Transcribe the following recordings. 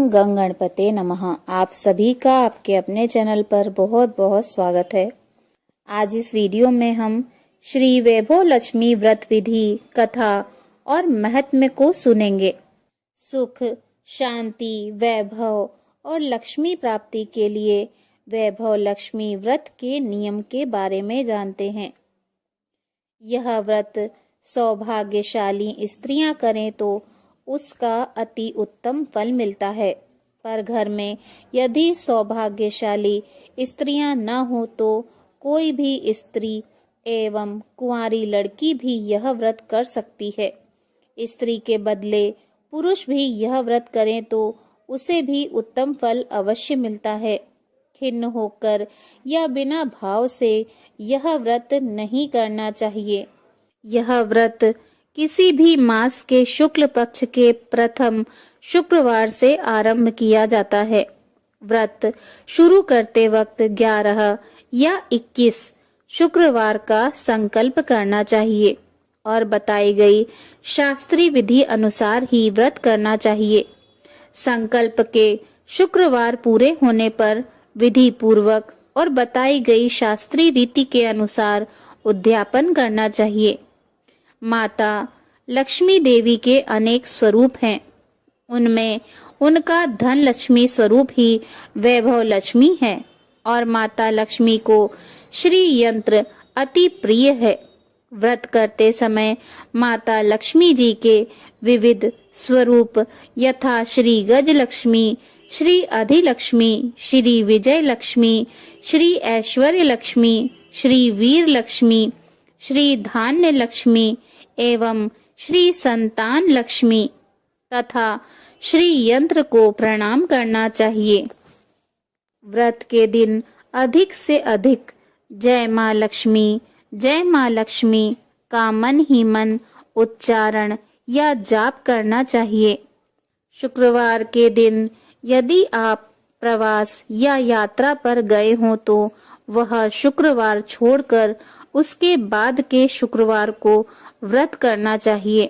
ओम गंग गणपते नमः। आप सभी का आपके अपने चैनल पर बहुत बहुत स्वागत है। आज इस वीडियो में हम श्री वैभव लक्ष्मी व्रत विधि, कथा और महत्व को सुनेंगे। सुख, शांति, वैभव और लक्ष्मी प्राप्ति के लिए वैभव लक्ष्मी व्रत के नियम के बारे में जानते हैं। यह व्रत सौभाग्यशाली स्त्रियां करें तो उसका अति उत्तम फल मिलता है, पर घर में यदि सौभाग्यशाली स्त्रियां न हो तो कोई भी स्त्री एवं कुंवारी लड़की भी यह व्रत कर सकती है। स्त्री के बदले पुरुष भी यह व्रत करें तो उसे भी उत्तम फल अवश्य मिलता है। खिन्न होकर या बिना भाव से यह व्रत नहीं करना चाहिए। यह व्रत किसी भी मास के शुक्ल पक्ष के प्रथम शुक्रवार से आरंभ किया जाता है। व्रत शुरू करते वक्त 11 या 21 शुक्रवार का संकल्प करना चाहिए और बताई गई शास्त्रीय विधि अनुसार ही व्रत करना चाहिए। संकल्प के शुक्रवार पूरे होने पर विधि पूर्वक और बताई गई शास्त्रीय रीति के अनुसार उद्यापन करना चाहिए। माता लक्ष्मी देवी के अनेक स्वरूप हैं। उनमें उनका धन लक्ष्मी स्वरूप ही वैभव लक्ष्मी है और माता लक्ष्मी को श्री यंत्र अति प्रिय है। व्रत करते समय माता लक्ष्मी जी के विविध स्वरूप यथा श्री गज लक्ष्मी, श्री अधिलक्ष्मी, श्री विजय लक्ष्मी, श्री ऐश्वर्य लक्ष्मी, श्री वीर लक्ष्मी, श्री धान्य लक्ष्मी एवं श्री संतान लक्ष्मी तथा श्री यंत्र को प्रणाम करना चाहिए। व्रत के दिन अधिक से अधिक जय मां लक्ष्मी का मन ही मन उच्चारण या जाप करना चाहिए। शुक्रवार के दिन यदि आप प्रवास या यात्रा पर गए हों तो वह शुक्रवार छोड़कर उसके बाद के शुक्रवार को व्रत करना चाहिए,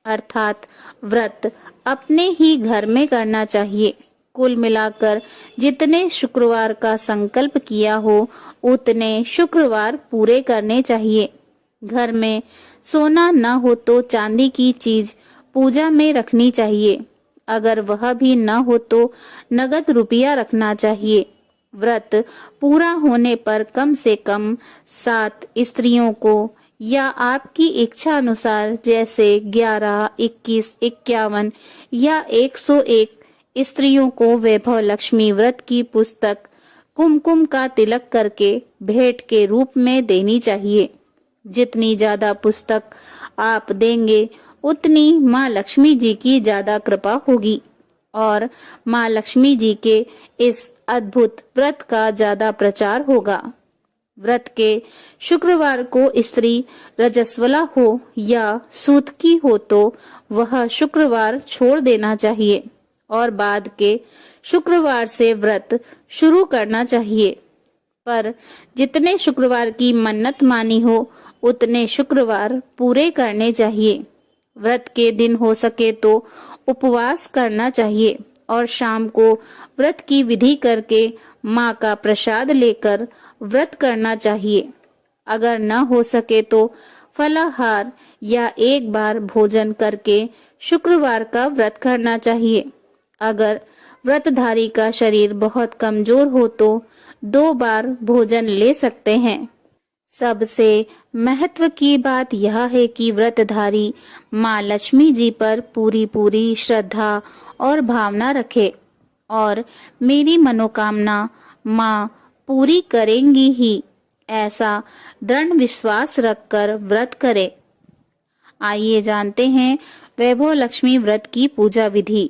अर्थात व्रत अपने ही घर में करना चाहिए। कुल मिलाकर जितने शुक्रवार का संकल्प किया हो उतने शुक्रवार पूरे करने चाहिए। घर में सोना न हो तो चांदी की चीज पूजा में रखनी चाहिए। अगर वह भी न हो तो नगद रुपया रखना चाहिए। व्रत पूरा होने पर कम से कम 7 स्त्रियों को या आपकी इच्छा अनुसार जैसे 11, 21, 51 या 101 स्त्रियों को वैभव लक्ष्मी व्रत की पुस्तक कुमकुम का तिलक करके भेंट के रूप में देनी चाहिए। जितनी ज्यादा पुस्तक आप देंगे उतनी माँ लक्ष्मी जी की ज्यादा कृपा होगी और माँ लक्ष्मी जी के इस अद्भुत व्रत का ज्यादा प्रचार होगा। व्रत के शुक्रवार को स्त्री रजस्वला हो या सूतकी हो तो वह शुक्रवार छोड़ देना चाहिए और बाद के शुक्रवार से व्रत शुरू करना चाहिए। पर जितने शुक्रवार की मन्नत मानी हो उतने शुक्रवार पूरे करने चाहिए। व्रत के दिन हो सके तो उपवास करना चाहिए और शाम को व्रत की विधि करके माँ का प्रसाद लेकर व्रत करना चाहिए। अगर न हो सके तो फलाहार या एक बार भोजन करके शुक्रवार का व्रत करना चाहिए। अगर व्रतधारी का शरीर बहुत कमजोर हो तो 2 बार भोजन ले सकते हैं। सबसे महत्व की बात यह है कि व्रतधारी माँ लक्ष्मी जी पर पूरी श्रद्धा और भावना रखे और मेरी मनोकामना माँ पूरी करेंगी ही, ऐसा दृढ़ विश्वास रखकर व्रत करें। आइए जानते हैं वैभव लक्ष्मी व्रत की पूजा विधि।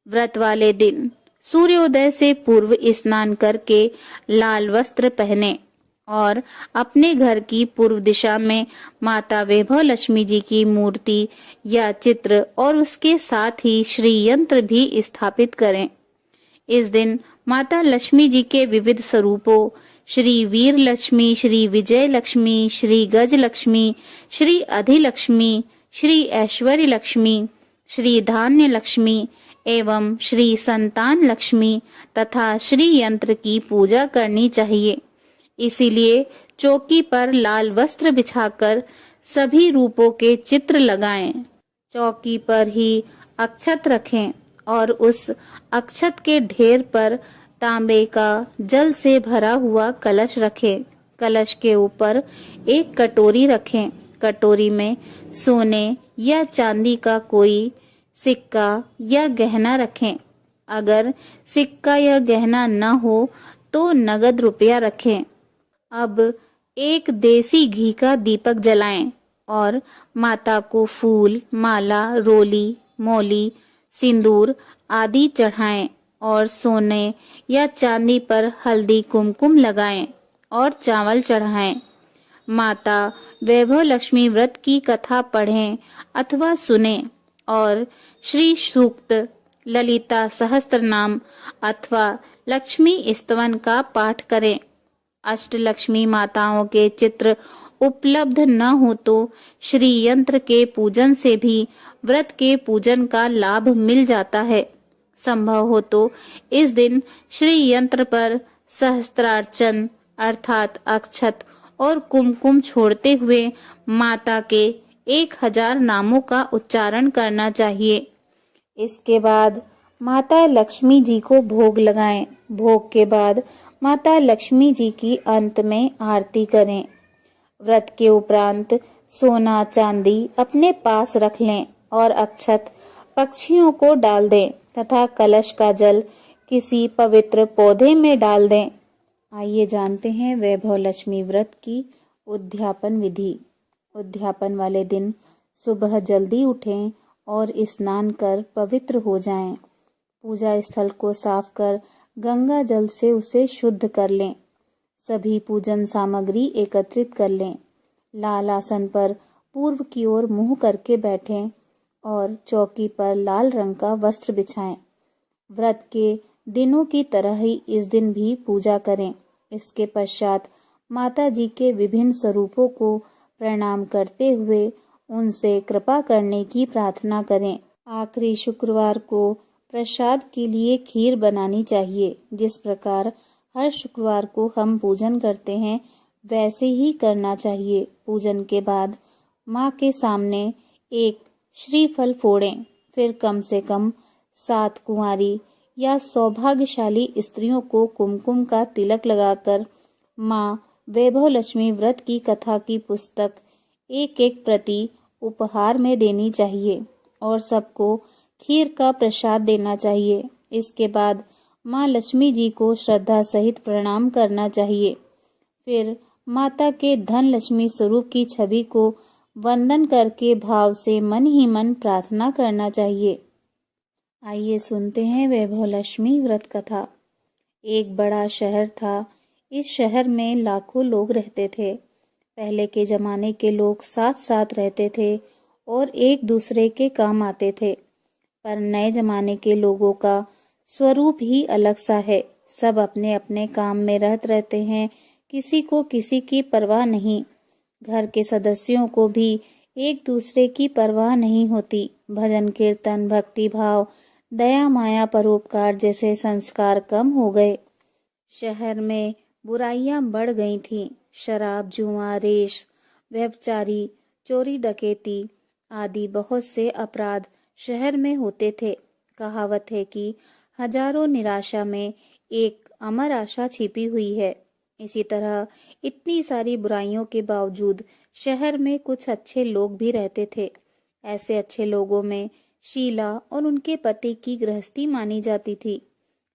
व्रत वाले दिन सूर्योदय से पूर्व स्नान करके लाल वस्त्र पहने और अपने घर की पूर्व दिशा में माता वैभव लक्ष्मी जी की मूर्ति या चित्र और उसके साथ ही श्री यंत्र भी स्थापित करें। इस दिन माता लक्ष्मी जी के विविध स्वरूपों श्री वीर लक्ष्मी, श्री विजय लक्ष्मी, श्री गज लक्ष्मी, श्री अधिलक्ष्मी, श्री ऐश्वर्य लक्ष्मी, श्री धान्य लक्ष्मी एवं श्री संतान लक्ष्मी तथा श्री यंत्र की पूजा करनी चाहिए। इसीलिए चौकी पर लाल वस्त्र बिछाकर सभी रूपों के चित्र लगाएं। चौकी पर ही अक्षत रखें और उस अक्षत के ढेर पर तांबे का जल से भरा हुआ कलश रखें। कलश के ऊपर एक कटोरी रखें। कटोरी में सोने या चांदी का कोई सिक्का या गहना रखें। अगर सिक्का या गहना न हो तो नगद रुपया रखें। अब एक देसी घी का दीपक जलाएं और माता को फूल, माला, रोली, मौली, सिंदूर आदि चढ़ाएं और सोने या चांदी पर हल्दी कुमकुम लगाएं और चावल चढ़ाएं। माता वैभव लक्ष्मी व्रत की कथा पढ़ें अथवा सुने और श्री सूक्त, ललिता सहस्त्रनाम अथवा लक्ष्मी स्तवन का पाठ करें। अष्टलक्ष्मी माताओं के चित्र उपलब्ध न हो तो श्री यंत्र के पूजन से भी व्रत के पूजन का लाभ मिल जाता है। संभव हो तो इस दिन श्री यंत्र पर सहस्त्रार्चन अर्थात अक्षत और कुमकुम छोड़ते हुए माता के 1000 नामों का उच्चारण करना चाहिए। इसके बाद माता लक्ष्मी जी को भोग लगाएं। भोग के बाद माता लक्ष्मी जी की अंत में आरती करें। व्रत के उपरांत सोना चांदी अपने पास रख लें और अक्षत पक्षियों को डाल दें तथा कलश का जल किसी पवित्र पौधे में डाल दें। आइए जानते हैं वैभव लक्ष्मी व्रत की उद्यापन विधि। उद्यापन वाले दिन सुबह जल्दी उठें और स्नान कर पवित्र हो जाएं। पूजा स्थल को साफ कर गंगा जल से उसे शुद्ध कर लें। सभी पूजन सामग्री एकत्रित कर लें। लाल आसन पर पूर्व की ओर मुंह करके बैठें और चौकी पर लाल रंग का वस्त्र बिछाएं। व्रत के दिनों की तरह ही इस दिन भी पूजा करें। इसके पश्चात माता जी के विभिन्न स्वरूपों को प्रणाम करते हुए उनसे कृपा करने की प्रार्थना करें। आखिरी शुक्रवार को प्रसाद के लिए खीर बनानी चाहिए। जिस प्रकार हर शुक्रवार को हम पूजन करते हैं वैसे ही करना चाहिए। पूजन के बाद माँ के सामने एक श्रीफल फोड़ें। फिर कम से कम 7 कुंवारी या सौभाग्यशाली स्त्रियों को कुमकुम का तिलक लगाकर माँ वैभव लक्ष्मी व्रत की कथा की पुस्तक एक प्रति उपहार में देनी चाहिए और सबको खीर का प्रसाद देना चाहिए। इसके बाद माँ लक्ष्मी जी को श्रद्धा सहित प्रणाम करना चाहिए। फिर माता के धन लक्ष्मी स्वरूप की छवि को वंदन करके भाव से मन ही मन प्रार्थना करना चाहिए। आइए सुनते हैं वैभव लक्ष्मी व्रत कथा। एक बड़ा शहर था। इस शहर में लाखों लोग रहते थे। पहले के जमाने के लोग साथ साथ रहते थे और एक दूसरे के काम आते थे। पर नए जमाने के लोगों का स्वरूप ही अलग सा है। सब अपने अपने काम में रहते हैं। किसी को किसी की परवाह नहीं। घर के सदस्यों को भी एक दूसरे की परवाह नहीं होती। भजन कीर्तन, भक्ति भाव, दया माया, परोपकार जैसे संस्कार कम हो गए। शहर में बुराइयां बढ़ गई थीं। शराब, जुआ, रेश, व्यभिचारी, चोरी डकैती आदि बहुत से अपराध शहर में होते थे। कहावत है कि हजारों निराशा में एक अमर आशा छिपी हुई है। इसी तरह इतनी सारी बुराइयों के बावजूद शहर में कुछ अच्छे लोग भी रहते थे। ऐसे अच्छे लोगों में शीला और उनके पति की गृहस्थी मानी जाती थी।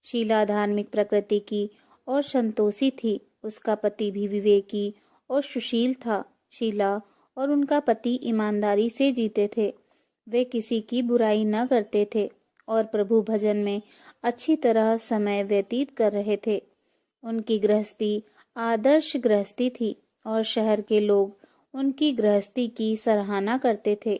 शीला धार्मिक प्रकृति की और संतोषी थी। उसका पति भी विवेकी और सुशील था। शीला और उनका पति ईमानदारी से जीते थे। वे किसी की बुराई न करते थे और प्रभु भजन में अच्छी तरह समय व्यतीत कर रहे थे। उनकी गृहस्थी आदर्श गृहस्थी थी और शहर के लोग उनकी गृहस्थी की सराहना करते थे।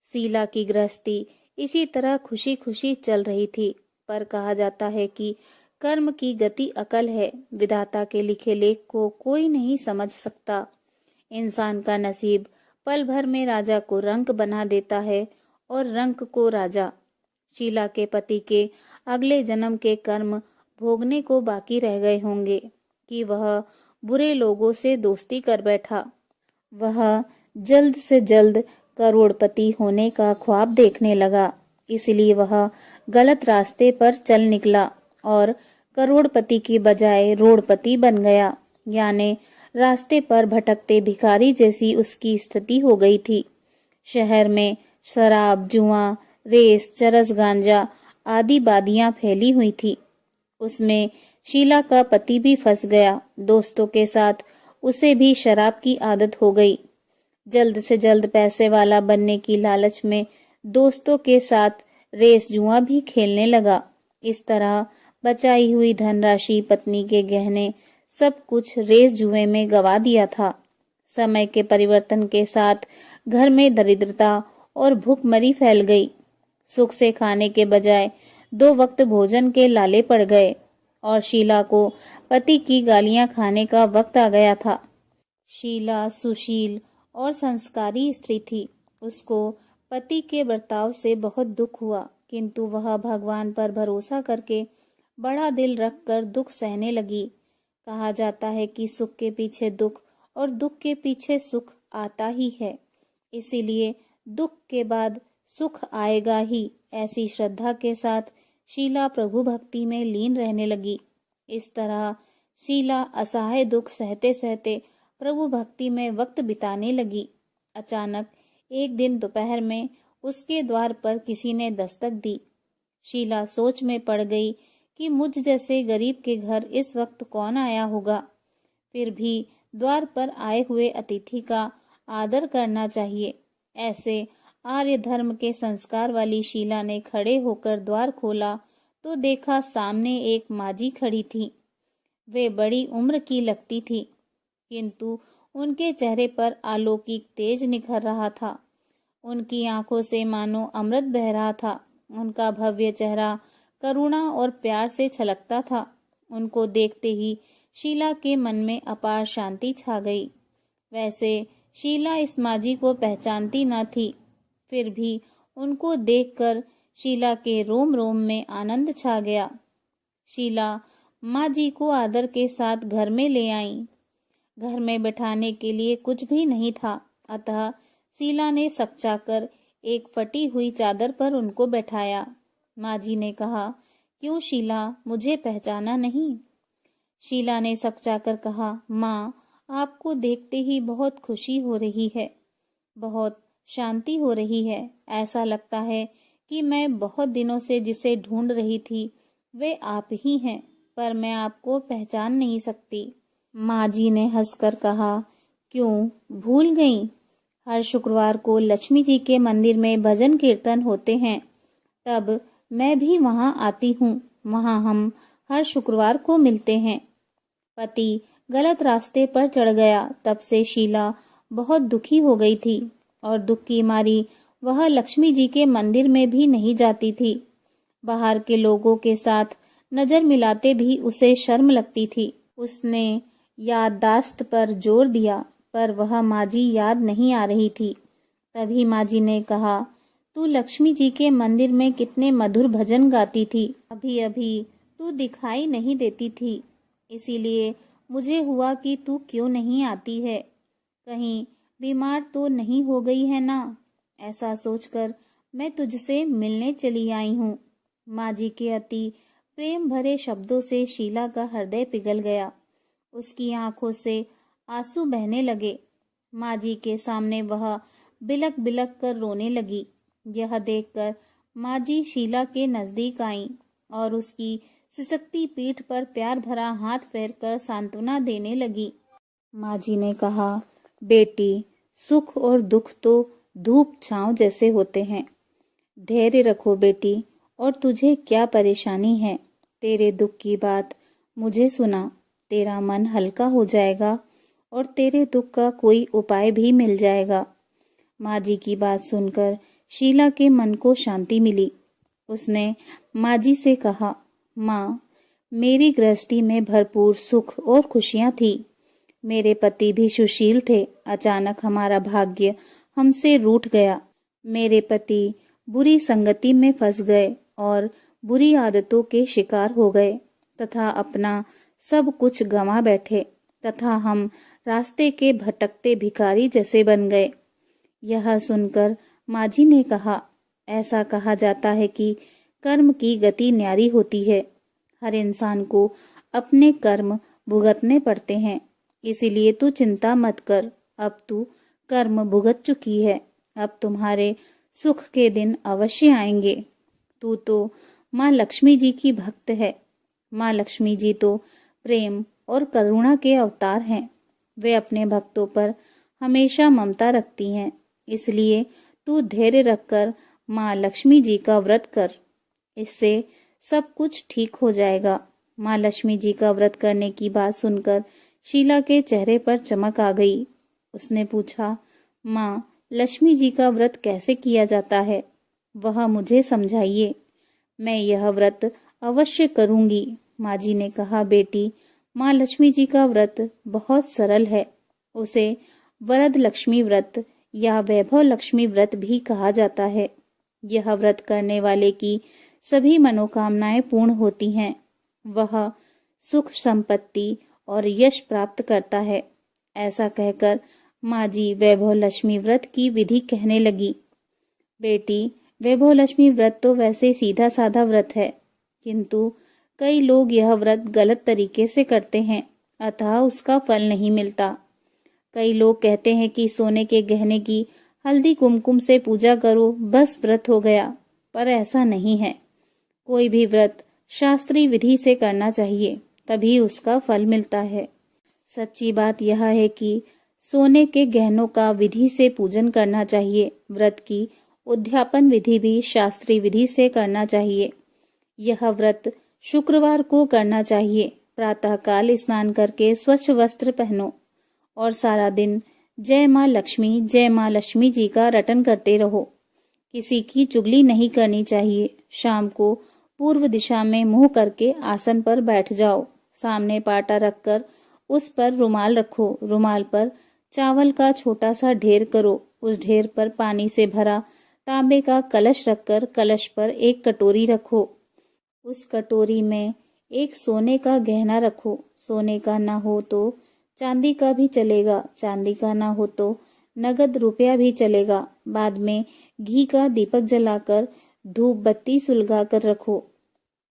शीला की गृहस्थी इसी तरह खुशी खुशी चल रही थी। पर कहा जाता है कि कर्म की गति अकल है। विधाता के लिखे लेख को कोई नहीं समझ सकता। इंसान का नसीब पल भर में राजा को रंक बना देता है और रंक को राजा। शीला के पति के अगले जन्म के कर्म भोगने को बाकी रह गए होंगे कि वह बुरे लोगों से दोस्ती कर बैठा। वह जल्द से जल्द करोड़पति होने का ख्वाब देखने लगा, इसलिए वह गलत रास्ते पर चल निकला और करोड़पति की बजाय रोड़पति बन गया, यानी रास्ते पर भटकते भिखारी जैसी उसकी स्थिति हो गई थी। शहर में शराब, जुआ, रेस, चरस, गांजा आदि बादियां फैली हुई थी। उसमें शीला का पति भी फंस गया। दोस्तों के साथ उसे भी शराब की आदत हो गई। जल्द से जल्द पैसे वाला बनने की लालच में दोस्तों के साथ रेस, जुआ भी खेलने लगा। इस तरह बचाई हुई धनराशि, पत्नी के गहने, सब कुछ रेस जुए में गवा दिया था। समय के परिवर्तन के साथ घर में दरिद्रता और भूखमरी फैल गई। सुख से खाने के बजाय 2 वक्त भोजन के लाले पड़ गए और शीला को पति की गालियां खाने का वक्त आ गया था। शीला सुशील और संस्कारी स्त्री थी। उसको पति के बर्ताव से बहुत दुख हुआ, किंतु वह भगवान पर भरोसा करके बड़ा दिल रखकर दुख सहने लगी। कहा जाता है कि सुख के पीछे दुख और दुख के पीछे सुख आता ही है, इसीलिए दुख के बाद सुख आएगा ही। ऐसी श्रद्धा के साथ शीला प्रभु भक्ति में लीन रहने लगी। इस तरह शीला असहाय दुख सहते सहते प्रभु भक्ति में वक्त बिताने लगी। अचानक एक दिन दोपहर में उसके द्वार पर किसी ने दस्तक दी। शीला सोच में पड़ गई कि मुझ जैसे गरीब के घर इस वक्त कौन आया होगा। फिर भी द्वार पर आए हुए अतिथि का आदर करना चाहिए। ऐसे आर्य धर्म के संस्कार वाली शीला ने खड़े होकर द्वार खोला तो देखा सामने एक माजी खड़ी थी। वे बड़ी उम्र की लगती थी, किंतु उनके चेहरे पर अलौकिक तेज निखर रहा था। उनकी आंखों से मानो अमृत बह रहा था। उनका भव्य चेहरा करुणा और प्यार से छलकता था। उनको देखते ही शीला के मन में अपार शांति छा गई। वैसे शीला इस माजी को पहचानती न थी, फिर भी उनको देखकर शीला के रोम रोम में आनंद छा गया। शीला माँ जी को आदर के साथ घर में ले आई। घर में बैठाने के लिए कुछ भी नहीं था, अतः शीला ने सकचाकर एक फटी हुई चादर पर उनको बैठाया। माँ जी ने कहा, क्यों शीला, मुझे पहचाना नहीं? शीला ने सकचाकर कहा, माँ, आपको देखते ही बहुत खुशी हो रही है, बहुत शांति हो रही है। ऐसा लगता है कि मैं बहुत दिनों से जिसे ढूंढ रही थी वे आप ही हैं, पर मैं आपको पहचान नहीं सकती। माँ जी ने हंसकर कहा, क्यों भूल गई? हर शुक्रवार को लक्ष्मी जी के मंदिर में भजन कीर्तन होते हैं, तब मैं भी वहां आती हूँ। वहां हम हर शुक्रवार को मिलते हैं। पति गलत रास्ते पर चढ़ गया, तब से शीला बहुत दुखी हो गई थी और दुख की मारी वह लक्ष्मी जी के मंदिर में भी नहीं जाती थी। बाहर के लोगों के साथ नजर मिलाते भी उसे शर्म लगती थी। उसने याददाश्त पर जोर दिया, पर वह माजी याद नहीं आ रही थी। तभी माजी ने कहा, तू लक्ष्मी जी के मंदिर में कितने मधुर भजन गाती थी, अभी अभी तू दिखाई नहीं देती थी, इसीलिए मुझे हुआ कि तू क्यों नहीं आती है। कहीं बीमार तो नहीं हो गई है ना? ऐसा सोचकर मैं तुझसे मिलने चली आई हूँ। माँ जी के अति प्रेम भरे शब्दों से शीला का हृदय पिघल गया। उसकी आंखों से आंसू बहने लगे। माँ जी के सामने वह बिलक बिलक कर रोने लगी। यह देखकर माँ जी शीला के नजदीक आईं और उसकी सिसकती पीठ पर प्यार भरा हाथ फेरकर सांत्वना देने लगी। माँ जी ने कहा, बेटी, सुख और दुख तो धूप छांव जैसे होते हैं। धैर्य रखो बेटी, और तुझे क्या परेशानी है? तेरे दुख की बात मुझे सुना, तेरा मन हल्का हो जाएगा और तेरे दुख का कोई उपाय भी मिल जाएगा। माँ जी की बात सुनकर शीला के मन को शांति मिली। उसने माँ जी से कहा, माँ, मेरी गृहस्थी में भरपूर सुख और खुशियाँ थी। मेरे पति भी सुशील थे। अचानक हमारा भाग्य हमसे रूठ गया। मेरे पति बुरी संगति में फंस गए और बुरी आदतों के शिकार हो गए तथा अपना सब कुछ गंवा बैठे तथा हम रास्ते के भटकते भिखारी जैसे बन गए। यह सुनकर माँ जी ने कहा, ऐसा कहा जाता है कि कर्म की गति न्यारी होती है। हर इंसान को अपने कर्म भुगतने पड़ते हैं, इसीलिए तू चिंता मत कर। अब तू कर्म भुगत चुकी है, अब तुम्हारे सुख के दिन अवश्य आएंगे। तू तो माँ लक्ष्मी जी की भक्त है। माँ लक्ष्मी जी तो प्रेम और करुणा के अवतार हैं। वे अपने भक्तों पर हमेशा ममता रखती हैं। इसलिए तू धैर्य रखकर माँ लक्ष्मी जी का व्रत कर, इससे सब कुछ ठीक हो जाएगा। माँ लक्ष्मी जी का व्रत करने की बात सुनकर शीला के चेहरे पर चमक आ गई। उसने पूछा, माँ लक्ष्मी जी का व्रत कैसे किया जाता है, वह मुझे समझाइए। मैं यह व्रत अवश्य करूंगी। माँ जी ने कहा, बेटी, माँ लक्ष्मी जी का व्रत बहुत सरल है। उसे वरद लक्ष्मी व्रत या वैभव लक्ष्मी व्रत भी कहा जाता है। यह व्रत करने वाले की सभी मनोकामनाएं पूर्ण होती हैं। वह सुख संपत्ति और यश प्राप्त करता है। ऐसा कहकर माँ जी वैभव लक्ष्मी व्रत की विधि कहने लगी। बेटी, वैभव लक्ष्मी व्रत तो वैसे सीधा साधा व्रत है, किंतु कई लोग यह व्रत गलत तरीके से करते हैं, अतः उसका फल नहीं मिलता। कई लोग कहते हैं कि सोने के गहने की हल्दी कुमकुम से पूजा करो, बस व्रत हो गया, पर ऐसा नहीं है। कोई भी व्रत शास्त्रीय विधि से करना चाहिए, तभी उसका फल मिलता है। सच्ची बात यह है कि सोने के गहनों का विधि से पूजन करना चाहिए। व्रत की उद्यापन विधि भी शास्त्रीय विधि से करना चाहिए। यह व्रत शुक्रवार को करना चाहिए। प्रातःकाल स्नान करके स्वच्छ वस्त्र पहनो और सारा दिन जय माँ लक्ष्मी जी का रटन करते रहो। किसी की चुगली नहीं करनी चाहिए। शाम को पूर्व दिशा में मुंह करके आसन पर बैठ जाओ। सामने पाटा रखकर उस पर रुमाल रखो। रुमाल पर चावल का छोटा सा ढेर करो। उस ढेर पर पानी से भरा तांबे का कलश रखकर कलश पर एक कटोरी रखो। उस कटोरी में एक सोने का गहना रखो। सोने का ना हो तो चांदी का भी चलेगा, चांदी का ना हो तो नगद रुपया भी चलेगा। बाद में घी का दीपक जलाकर धूप बत्ती सुलगा कर रखो।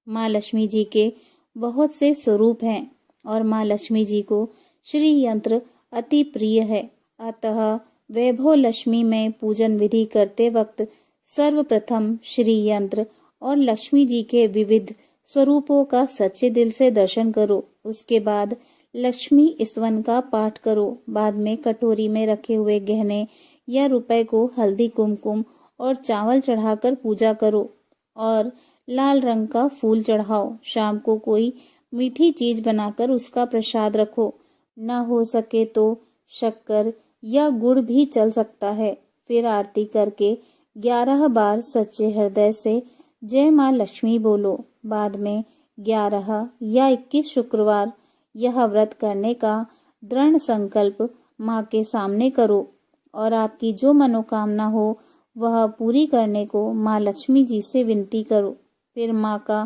माँ लक्ष्मी जी के बहुत से स्वरूप हैं और माँ लक्ष्मी जी को श्री यंत्र अति प्रिय है। अतः वैभव लक्ष्मी में पूजन विधि करते वक्त सर्वप्रथम श्री यंत्र और लक्ष्मी जी के विविध स्वरूपों का सच्चे दिल से दर्शन करो। उसके बाद लक्ष्मी स्तवन का पाठ करो। बाद में कटोरी में रखे हुए गहने या रुपए को हल्दी कुमकुम और चावल चढ़ाकर पूजा करो और लाल रंग का फूल चढ़ाओ। शाम को कोई मीठी चीज बनाकर उसका प्रसाद रखो। न हो सके तो शक्कर या गुड़ भी चल सकता है। फिर आरती करके 11 बार सच्चे हृदय से जय माँ लक्ष्मी बोलो। बाद में 11 या 21 शुक्रवार यह व्रत करने का दृढ़ संकल्प माँ के सामने करो और आपकी जो मनोकामना हो वह पूरी करने को माँ लक्ष्मी जी से विनती करो। फिर माँ का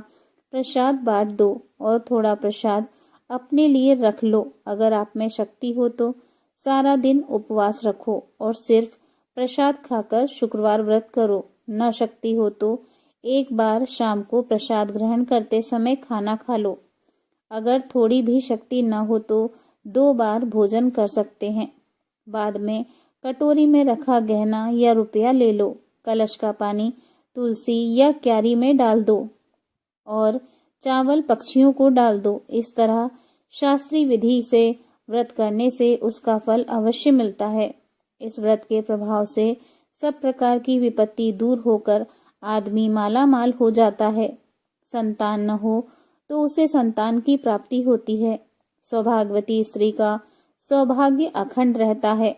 प्रसाद बांट दो और थोड़ा प्रसाद अपने लिए रख लो। अगर आप में शक्ति हो तो सारा दिन उपवास रखो और सिर्फ प्रसाद खाकर शुक्रवार व्रत करो। न शक्ति हो तो एक बार शाम को प्रसाद ग्रहण करते समय खाना खा लो। अगर थोड़ी भी शक्ति न हो तो 2 बार भोजन कर सकते हैं। बाद में कटोरी में रखा गहना या रुपया ले लो। कलश का पानी तुलसी या क्यारी में डाल दो और चावल पक्षियों को डाल दो। इस तरह शास्त्रीय विधि से व्रत करने से उसका फल अवश्य मिलता है। इस व्रत के प्रभाव से सब प्रकार की विपत्ति दूर होकर आदमी माला माल हो जाता है। संतान न हो तो उसे संतान की प्राप्ति होती है। सौभाग्यवती स्त्री का सौभाग्य अखंड रहता है।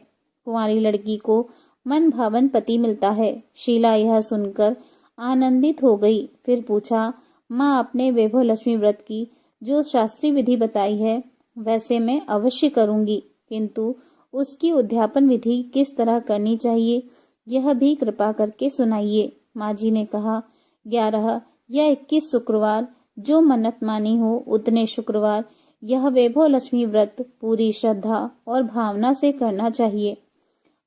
कुंवारी लड़की को मन भावन पति मिलता है। शीला यह सुनकर आनंदित हो गई। फिर पूछा, माँ, अपने वैभव लक्ष्मी व्रत की जो शास्त्रीय विधि बताई है वैसे मैं अवश्य करूंगी, किंतु उसकी उद्यापन विधि किस तरह करनी चाहिए यह भी कृपा करके सुनाइए। माँ जी ने कहा, 11 या 21 शुक्रवार जो मन्नत मानी हो उतने शुक्रवार यह वैभव लक्ष्मी व्रत पूरी श्रद्धा और भावना से करना चाहिए।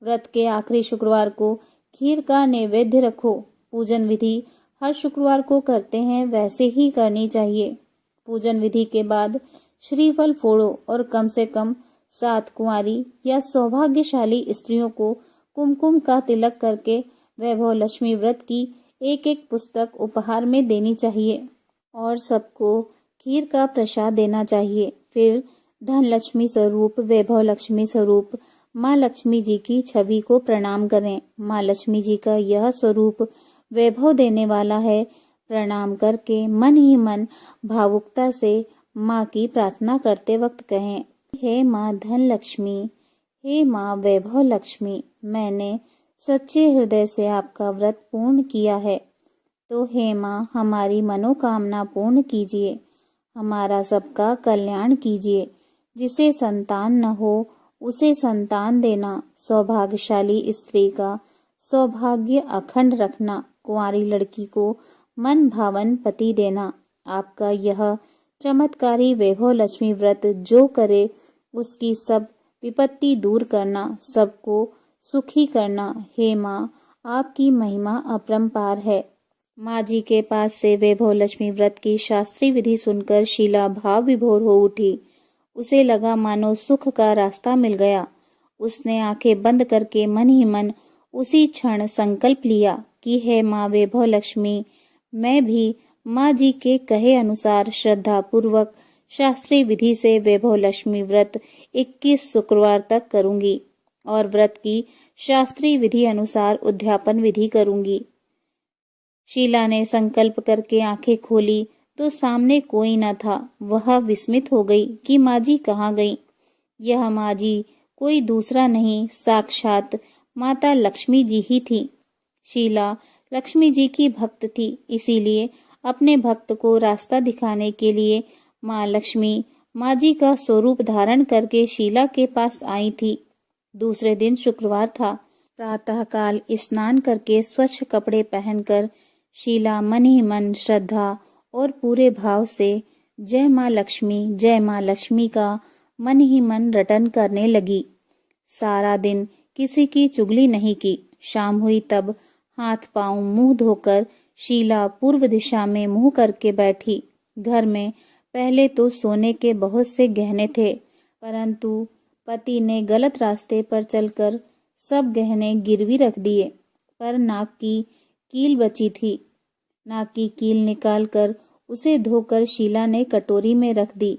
व्रत के आखिरी शुक्रवार को खीर का नैवेद्य रखो। पूजन विधि हर शुक्रवार को करते हैं वैसे ही करनी चाहिए। पूजन विधि के बाद श्रीफल फोड़ो और कम से कम 7 कुंवारी या सौभाग्यशाली स्त्रियों को कुमकुम का तिलक करके वैभव लक्ष्मी व्रत की एक एक पुस्तक उपहार में देनी चाहिए और सबको खीर का प्रसाद देना चाहिए। फिर धन लक्ष्मी स्वरूप वैभव लक्ष्मी स्वरूप माँ लक्ष्मी जी की छवि को प्रणाम करें। माँ लक्ष्मी जी का यह स्वरूप वैभव देने वाला है। प्रणाम करके मन ही मन भावुकता से माँ की प्रार्थना करते वक्त कहें, हे माँ धन लक्ष्मी, हे माँ वैभव लक्ष्मी, मैंने सच्चे हृदय से आपका व्रत पूर्ण किया है, तो हे माँ हमारी मनोकामना पूर्ण कीजिए, हमारा सबका कल्याण कीजिए। जिसे संतान न हो उसे संतान देना, सौभाग्यशाली स्त्री का सौभाग्य अखंड रखना, कुंवारी लड़की को मन भावन पति देना। आपका यह चमत्कारी वैभव लक्ष्मी व्रत जो करे उसकी सब विपत्ति दूर करना, सबको सुखी करना। हे माँ आपकी महिमा अपरंपार है। माँ जी के पास से वैभव लक्ष्मी व्रत की शास्त्रीय विधि सुनकर शीला भाव विभोर हो उठी। उसे लगा मानो सुख का रास्ता मिल गया। उसने आंखें बंद करके मन ही मन उसी क्षण संकल्प लिया कि हे माँ वैभव लक्ष्मी, मैं भी माँ जी के कहे अनुसार श्रद्धा पूर्वक शास्त्रीय विधि से वैभव लक्ष्मी व्रत 21 शुक्रवार तक करूंगी और व्रत की शास्त्रीय विधि अनुसार उद्यापन विधि करूंगी। शीला ने संकल्प करके आंखें खोली तो सामने कोई न था। वह विस्मित हो गई कि माँ जी कहाँ गई। यह माँ जी कोई दूसरा नहीं, साक्षात माता लक्ष्मी जी ही थी। शीला लक्ष्मी जी की भक्त थी, इसीलिए अपने भक्त को रास्ता दिखाने के लिए माँ लक्ष्मी माँ जी का स्वरूप धारण करके शीला के पास आई थी। दूसरे दिन शुक्रवार था। प्रातःकाल स्नान करके स्वच्छ कपड़े पहनकर शीला मन ही मन श्रद्धा और पूरे भाव से जय माँ लक्ष्मी का मन ही मन रटन करने लगी। सारा दिन किसी की चुगली नहीं की। शाम हुई तब हाथ पांव मुंह धोकर शीला पूर्व दिशा में मुंह करके बैठी। घर में पहले तो सोने के बहुत से गहने थे, परंतु पति ने गलत रास्ते पर चलकर सब गहने गिरवी रख दिए। पर नाक की कील बची थी। नाक की कील निकालकर उसे धोकर शीला ने कटोरी में रख दी।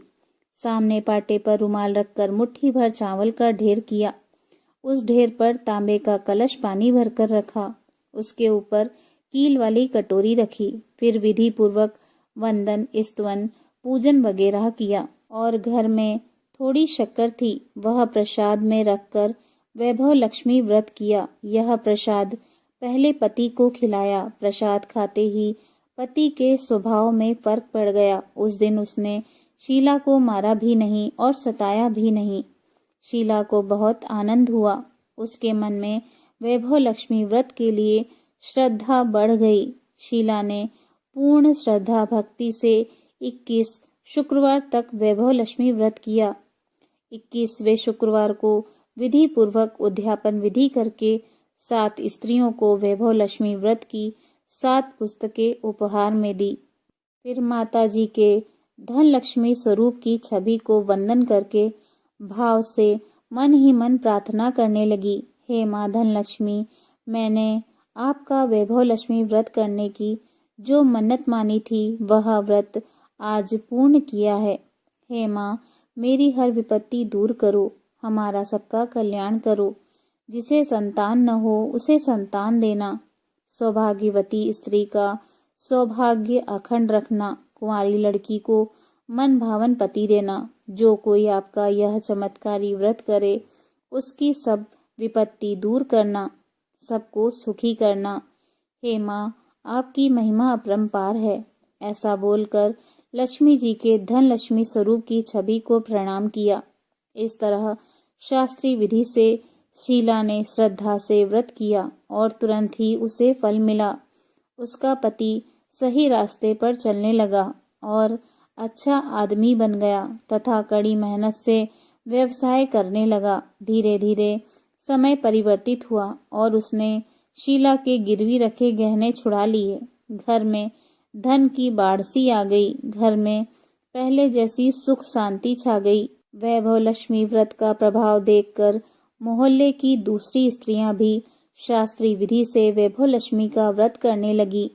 सामने पाटे पर रुमाल रखकर मुट्ठी भर चावल का ढेर किया। उस ढेर पर तांबे का कलश पानी भरकर रखा। उसके ऊपर कील वाली कटोरी रखी। फिर विधि पूर्वक वंदन, स्तवन, पूजन वगैरह किया और घर में थोड़ी शक्कर थी, वह प्रसाद में रखकर वैभव लक्ष्मी व्रत किया। यह प्रसाद पहले पति को खिलाया। प्रसाद खाते ही पति के स्वभाव में फर्क पड़ गया। उस दिन उसने शीला को मारा भी नहीं और सताया भी नहीं। शीला को बहुत आनंद हुआ। उसके मन में वैभव लक्ष्मी व्रत के लिए श्रद्धा बढ़ गई। शीला ने पूर्ण श्रद्धा भक्ति से 21 शुक्रवार तक वैभव लक्ष्मी व्रत किया। 21वें शुक्रवार को विधि पूर्वक उद्यापन विधि करके 7 स्त्रियों को वैभव लक्ष्मी व्रत की 7 पुस्तकें उपहार में दी। फिर माता जी के धन लक्ष्मी स्वरूप की छवि को वंदन करके भाव से मन ही मन प्रार्थना करने लगी, हे माँ धन लक्ष्मी, मैंने आपका वैभव लक्ष्मी व्रत करने की जो मन्नत मानी थी वह व्रत आज पूर्ण किया है। हे माँ मेरी हर विपत्ति दूर करो, हमारा सबका कल्याण करो। जिसे संतान न हो उसे संतान देना, सौभाग्यवती स्त्री का सौभाग्य अखंड रखना, कुंवारी लड़की को मन भावन पति देना। जो कोई आपका यह चमत्कारी व्रत करे उसकी सब विपत्ति दूर करना, सबको सुखी करना। हे माँ आपकी महिमा अपरंपार है। ऐसा बोलकर लक्ष्मी जी के धन लक्ष्मी स्वरूप की छवि को प्रणाम किया। इस तरह शास्त्रीय विधि से शीला ने श्रद्धा से व्रत किया और तुरंत ही उसे फल मिला। उसका पति सही रास्ते पर चलने लगा और अच्छा आदमी बन गया तथा कड़ी मेहनत से व्यवसाय करने लगा। धीरे धीरे समय परिवर्तित हुआ और उसने शीला के गिरवी रखे गहने छुड़ा लिए। घर में धन की बाढ़ सी आ गई। घर में पहले जैसी सुख शांति छा गई। वैभव लक्ष्मी व्रत का प्रभाव देखकर मोहल्ले की दूसरी स्त्रियां भी शास्त्रीय विधि से वैभव लक्ष्मी का व्रत करने लगी।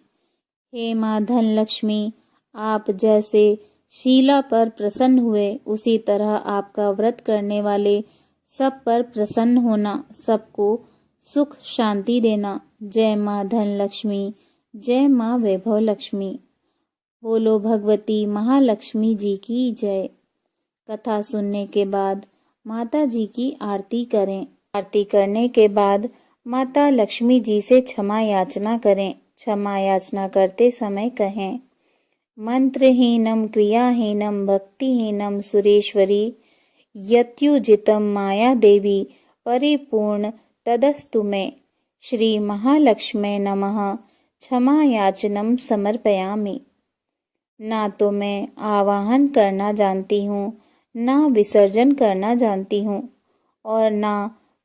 हे माँ धन लक्ष्मी, आप जैसे शीला पर प्रसन्न हुए उसी तरह आपका व्रत करने वाले सब पर प्रसन्न होना, सबको सुख शांति देना। जय माँ धन लक्ष्मी, जय माँ वैभव लक्ष्मी। बोलो भगवती महालक्ष्मी जी की जय। कथा सुनने के बाद माता जी की आरती करें। आरती करने के बाद माता लक्ष्मी जी से क्षमा याचना करें। क्षमा याचना करते समय कहें, मंत्रहीनम क्रियाहीनम भक्तिहीनम सुरेश्वरी यत्युजितम माया देवी परिपूर्ण तदस्तु मे। श्री महालक्ष्मी नमः। क्षमा याचनम समर्पयामि। ना तो मैं आवाहन करना जानती हूँ, ना विसर्जन करना जानती हूँ और ना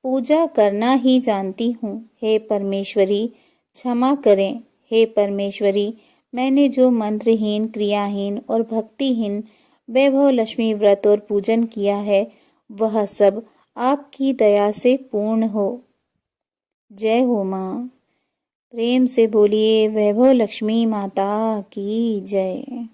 पूजा करना ही जानती हूँ। हे परमेश्वरी क्षमा करें। हे परमेश्वरी, मैंने जो मंत्रहीन, क्रियाहीन और भक्तिहीन वैभव लक्ष्मी व्रत और पूजन किया है वह सब आपकी दया से पूर्ण हो। जय हो माँ। प्रेम से बोलिए वैभव लक्ष्मी माता की जय।